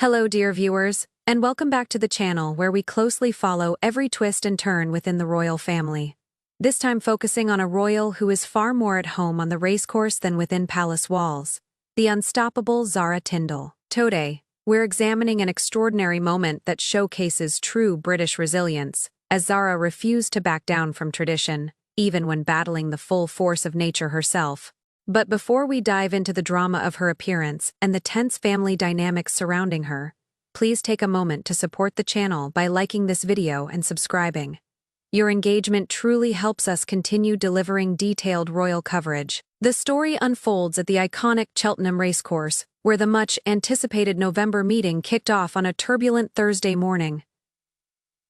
Hello, dear viewers, and welcome back to the channel where we closely follow every twist and turn within the royal family. This time focusing on a royal who is far more at home on the racecourse than within palace walls, the unstoppable Zara Tindall. Today, we're examining an extraordinary moment that showcases true British resilience, as Zara refused to back down from tradition, even when battling the full force of nature herself. But before we dive into the drama of her appearance and the tense family dynamics surrounding her, please take a moment to support the channel by liking this video and subscribing. Your engagement truly helps us continue delivering detailed royal coverage. The story unfolds at the iconic Cheltenham racecourse, where the much-anticipated November meeting kicked off on a turbulent Thursday morning.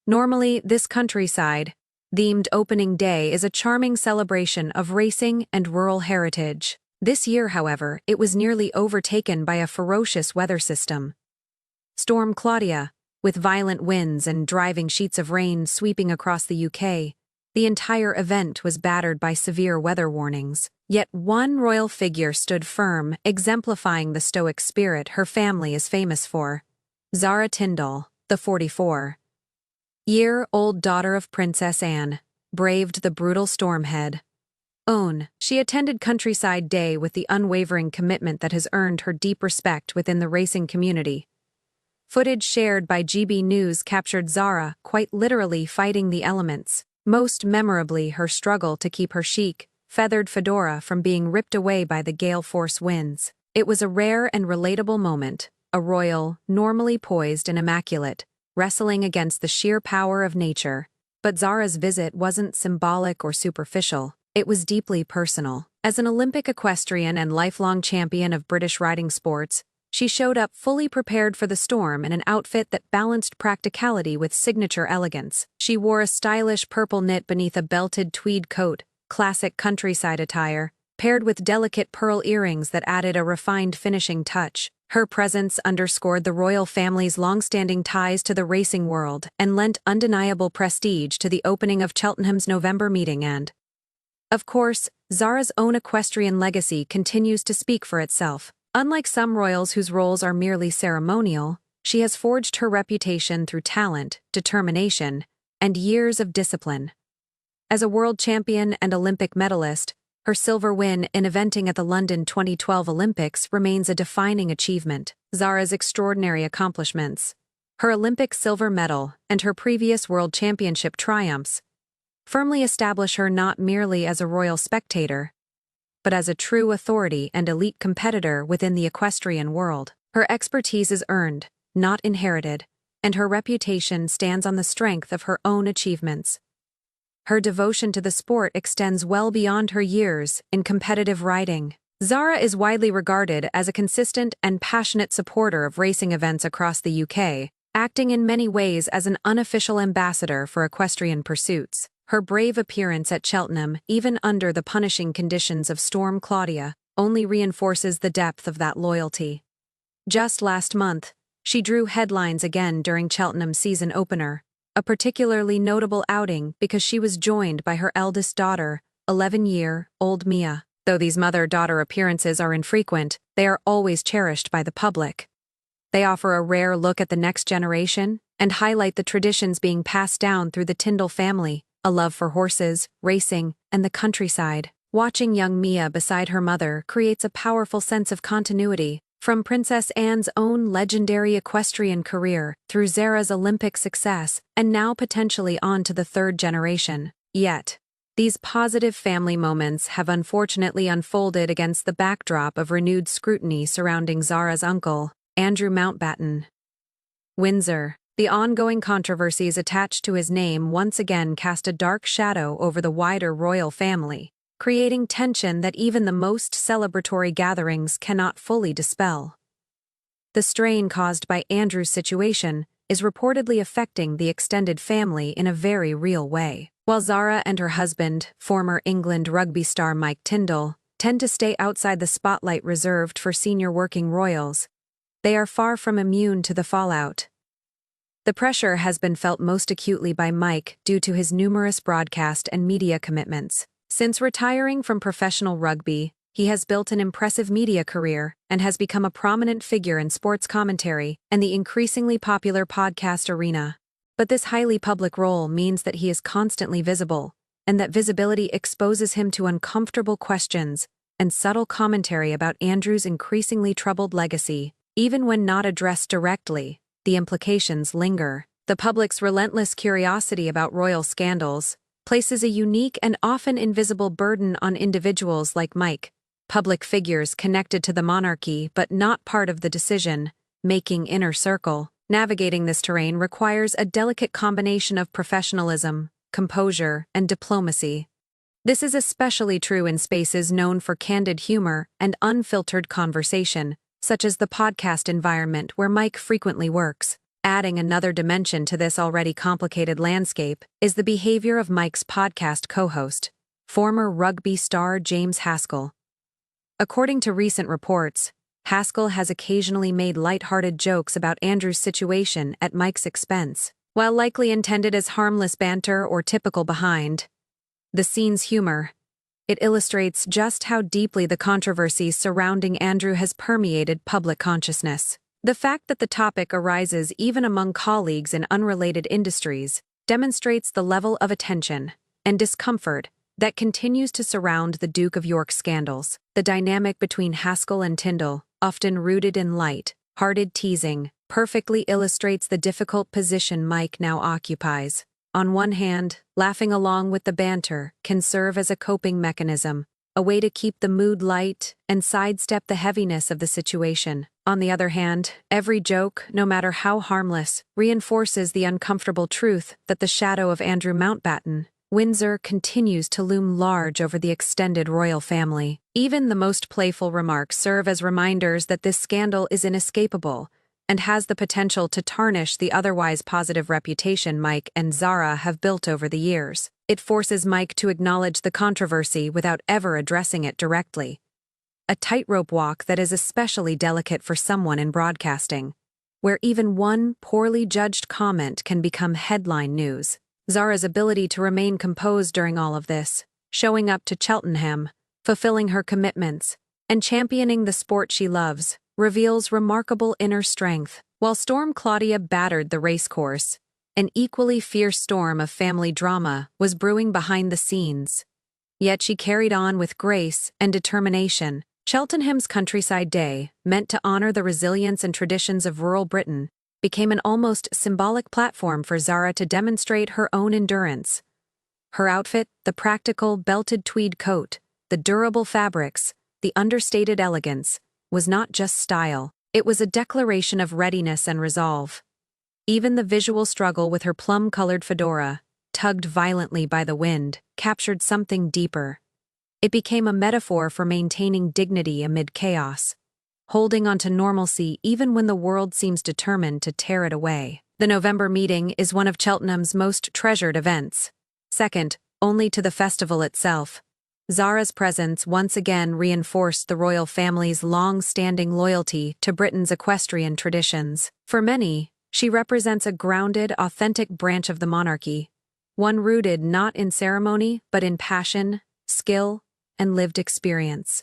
Normally, this countryside-themed opening day is a charming celebration of racing and rural heritage. This year, however, it was nearly overtaken by a ferocious weather system. Storm Claudia, with violent winds and driving sheets of rain sweeping across the UK, the entire event was battered by severe weather warnings. Yet one royal figure stood firm, exemplifying the stoic spirit her family is famous for. Zara Tindall, the 44-year-old daughter of Princess Anne, braved the brutal stormhead. She attended Countryside Day with the unwavering commitment that has earned her deep respect within the racing community. Footage shared by GB News captured Zara quite literally fighting the elements, most memorably her struggle to keep her chic, feathered fedora from being ripped away by the gale force winds. It was a rare and relatable moment, a royal, normally poised and immaculate, wrestling against the sheer power of nature. But Zara's visit wasn't symbolic or superficial, it was deeply personal. As an Olympic equestrian and lifelong champion of British riding sports, she showed up fully prepared for the storm in an outfit that balanced practicality with signature elegance. She wore a stylish purple knit beneath a belted tweed coat, classic countryside attire, paired with delicate pearl earrings that added a refined finishing touch. Her presence underscored the royal family's long-standing ties to the racing world and lent undeniable prestige to the opening of Cheltenham's November meeting and, of course, Zara's own equestrian legacy continues to speak for itself. Unlike some royals whose roles are merely ceremonial, she has forged her reputation through talent, determination, and years of discipline. As a world champion and Olympic medalist, her silver win in eventing at the London 2012 Olympics remains a defining achievement. Zara's extraordinary accomplishments, her Olympic silver medal, and her previous world championship triumphs, firmly establish her not merely as a royal spectator, but as a true authority and elite competitor within the equestrian world. Her expertise is earned, not inherited, and her reputation stands on the strength of her own achievements. Her devotion to the sport extends well beyond her years in competitive riding. Zara is widely regarded as a consistent and passionate supporter of racing events across the UK, acting in many ways as an unofficial ambassador for equestrian pursuits. Her brave appearance at Cheltenham, even under the punishing conditions of Storm Claudia, only reinforces the depth of that loyalty. Just last month, she drew headlines again during Cheltenham's season opener, a particularly notable outing because she was joined by her eldest daughter, 11-year-old Mia. Though these mother-daughter appearances are infrequent, they are always cherished by the public. They offer a rare look at the next generation and highlight the traditions being passed down through the Tindall family, a love for horses, racing, and the countryside. Watching young Mia beside her mother creates a powerful sense of continuity, from Princess Anne's own legendary equestrian career through Zara's Olympic success, and now potentially on to the third generation. Yet, these positive family moments have unfortunately unfolded against the backdrop of renewed scrutiny surrounding Zara's uncle, Andrew Mountbatten. Windsor. The ongoing controversies attached to his name once again cast a dark shadow over the wider royal family, creating tension that even the most celebratory gatherings cannot fully dispel. The strain caused by Andrew's situation is reportedly affecting the extended family in a very real way. While Zara and her husband, former England rugby star Mike Tindall, tend to stay outside the spotlight reserved for senior working royals, they are far from immune to the fallout. The pressure has been felt most acutely by Mike due to his numerous broadcast and media commitments. Since retiring from professional rugby, he has built an impressive media career and has become a prominent figure in sports commentary and the increasingly popular podcast arena. But this highly public role means that he is constantly visible, and that visibility exposes him to uncomfortable questions and subtle commentary about Andrew's increasingly troubled legacy. Even when not addressed directly, the implications linger. The public's relentless curiosity about royal scandals places a unique and often invisible burden on individuals like Mike, public figures connected to the monarchy but not part of the decision-making inner circle. Navigating this terrain requires a delicate combination of professionalism, composure, and diplomacy. This is especially true in spaces known for candid humor and unfiltered conversation, such as the podcast environment where Mike frequently works. Adding another dimension to this already complicated landscape is the behavior of Mike's podcast co-host, former rugby star James Haskell. According to recent reports, Haskell has occasionally made light-hearted jokes about Andrew's situation at Mike's expense. While likely intended as harmless banter or typical behind-the-scenes humor, it illustrates just how deeply the controversy surrounding Andrew has permeated public consciousness. The fact that the topic arises even among colleagues in unrelated industries demonstrates the level of attention and discomfort that continues to surround the Duke of York scandals. The dynamic between Haskell and Tindall, often rooted in light-hearted teasing, perfectly illustrates the difficult position Mike now occupies. On one hand, laughing along with the banter can serve as a coping mechanism, a way to keep the mood light and sidestep the heaviness of the situation. On the other hand, every joke, no matter how harmless, reinforces the uncomfortable truth that the shadow of Andrew Mountbatten, Windsor, continues to loom large over the extended royal family. Even the most playful remarks serve as reminders that this scandal is inescapable and has the potential to tarnish the otherwise positive reputation Mike and Zara have built over the years. It forces Mike to acknowledge the controversy without ever addressing it directly. A tightrope walk that is especially delicate for someone in broadcasting, where even one poorly judged comment can become headline news. Zara's ability to remain composed during all of this, showing up to Cheltenham, fulfilling her commitments, and championing the sport she loves, reveals remarkable inner strength. While Storm Claudia battered the racecourse, an equally fierce storm of family drama was brewing behind the scenes. Yet she carried on with grace and determination. Cheltenham's Countryside Day, meant to honor the resilience and traditions of rural Britain, became an almost symbolic platform for Zara to demonstrate her own endurance. Her outfit, the practical, belted tweed coat, the durable fabrics, the understated elegance, was not just style, it was a declaration of readiness and resolve. Even the visual struggle with her plum-colored fedora, tugged violently by the wind, captured something deeper. It became a metaphor for maintaining dignity amid chaos, holding on to normalcy even when the world seems determined to tear it away. The November meeting is one of Cheltenham's most treasured events. Second only to the festival itself, Zara's presence once again reinforced the royal family's long-standing loyalty to Britain's equestrian traditions. For many, she represents a grounded, authentic branch of the monarchy, one rooted not in ceremony but in passion, skill, and lived experience.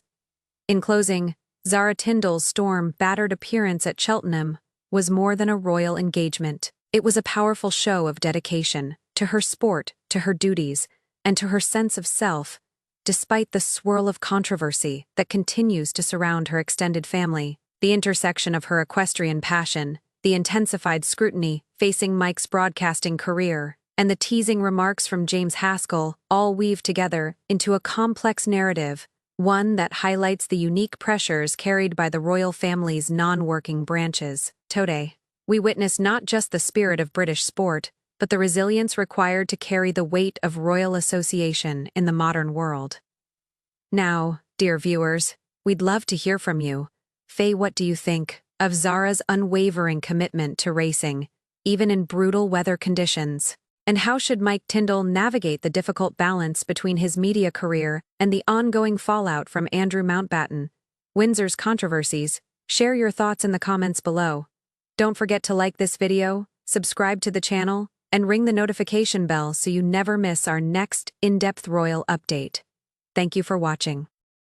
In closing, Zara Tindall's storm-battered appearance at Cheltenham was more than a royal engagement. It was a powerful show of dedication to her sport, to her duties, and to her sense of self, despite the swirl of controversy that continues to surround her extended family. The intersection of her equestrian passion, the intensified scrutiny facing Mike's broadcasting career, and the teasing remarks from James Haskell all weave together into a complex narrative, one that highlights the unique pressures carried by the royal family's non-working branches. Today, we witness not just the spirit of British sport, but the resilience required to carry the weight of royal association in the modern world. Now, dear viewers, we'd love to hear from you. Faye, what do you think of Zara's unwavering commitment to racing, even in brutal weather conditions? And how should Mike Tindall navigate the difficult balance between his media career and the ongoing fallout from Andrew Mountbatten, Windsor's controversies? Share your thoughts in the comments below. Don't forget to like this video, subscribe to the channel, and ring the notification bell so you never miss our next in-depth royal update. Thank you for watching.